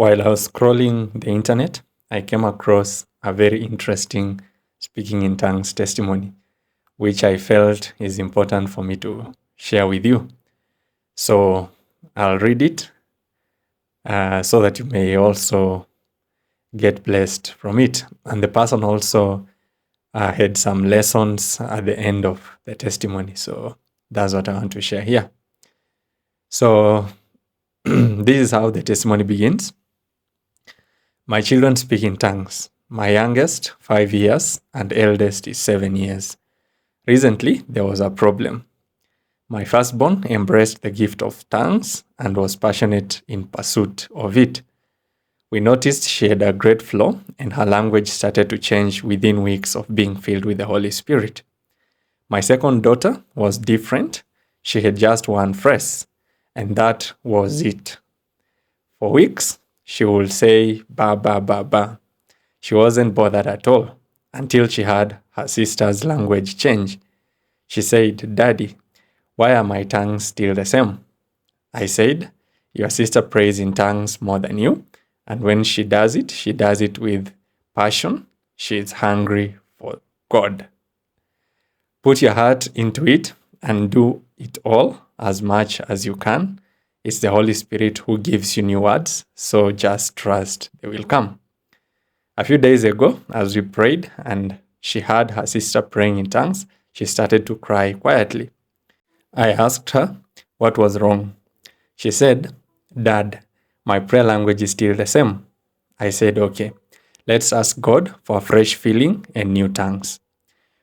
While I was scrolling the internet, I came across a very interesting speaking in tongues testimony, which I felt is important for me to share with you. So I'll read it so that you may also get blessed from it. And the person also had some lessons at the end of the testimony. So that's what I want to share here. So this is how the testimony begins. My children speak in tongues. My youngest, 5 years, and eldest is 7 years. Recently, there was a problem. My firstborn embraced the gift of tongues and was passionate in pursuit of it. We noticed she had a great flow, and her language started to change within weeks of being filled with the Holy Spirit. My second daughter was different. She had just one phrase, and that was it. For weeks, she would say ba ba ba ba. She wasn't bothered at all until she heard her sister's language change. She said, "Daddy, why are my tongues still the same?" I said, "Your sister prays in tongues more than you, and when she does it with passion. She is hungry for God. Put your heart into it and do it all as much as you can. It's the Holy Spirit who gives you new words, so just trust they will come." A few days ago, as we prayed and she heard her sister praying in tongues, she started to cry quietly. I asked her what was wrong. She said, "Dad, my prayer language is still the same." I said, "Okay, let's ask God for a fresh feeling and new tongues.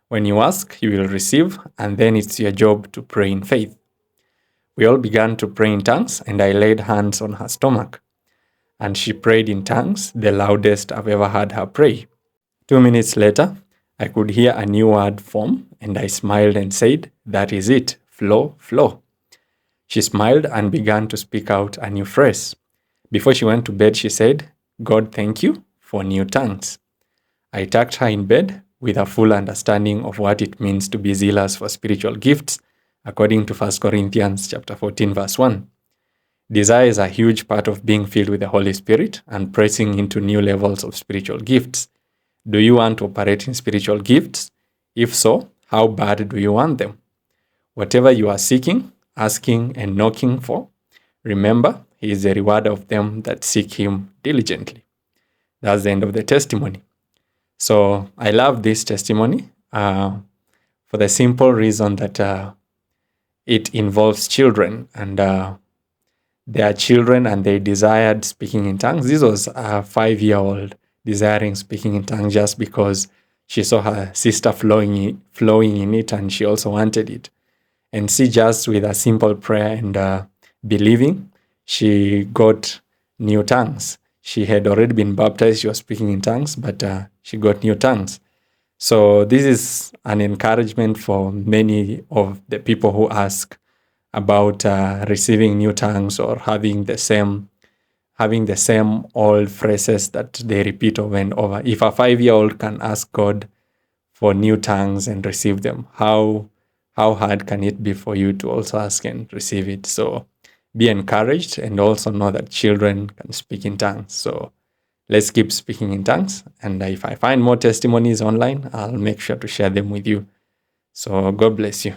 When you ask, you will receive, and then it's your job to pray in faith." We all began to pray in tongues, and I laid hands on her stomach. And she prayed in tongues, the loudest I've ever heard her pray. 2 minutes later, I could hear a new word form, and I smiled and said, "That is it, flow, flow." She smiled and began to speak out a new phrase. Before she went to bed, she said, "God, thank you for new tongues." I tucked her in bed with a full understanding of what it means to be zealous for spiritual gifts, according to 1 Corinthians chapter 14, verse 1. Desire is a huge part of being filled with the Holy Spirit and pressing into new levels of spiritual gifts. Do you want to operate in spiritual gifts? If so, how bad do you want them? Whatever you are seeking, asking, and knocking for, remember, He is the rewarder of them that seek Him diligently. That's the end of the testimony. So I love this testimony for the simple reason that it involves children, and they are children and they desired speaking in tongues. This was a 5-year-old desiring speaking in tongues just because she saw her sister flowing in it, and she also wanted it. And see, just with a simple prayer and believing, she got new tongues. She had already been baptized, she was speaking in tongues, but she got new tongues. So this is an encouragement for many of the people who ask about receiving new tongues or having the same old phrases that they repeat over and over. If a 5-year-old can ask God for new tongues and receive them, how hard can it be for you to also ask and receive it? So be encouraged, and also know that children can speak in tongues. So let's keep speaking in tongues. And if I find more testimonies online, I'll make sure to share them with you. So God bless you.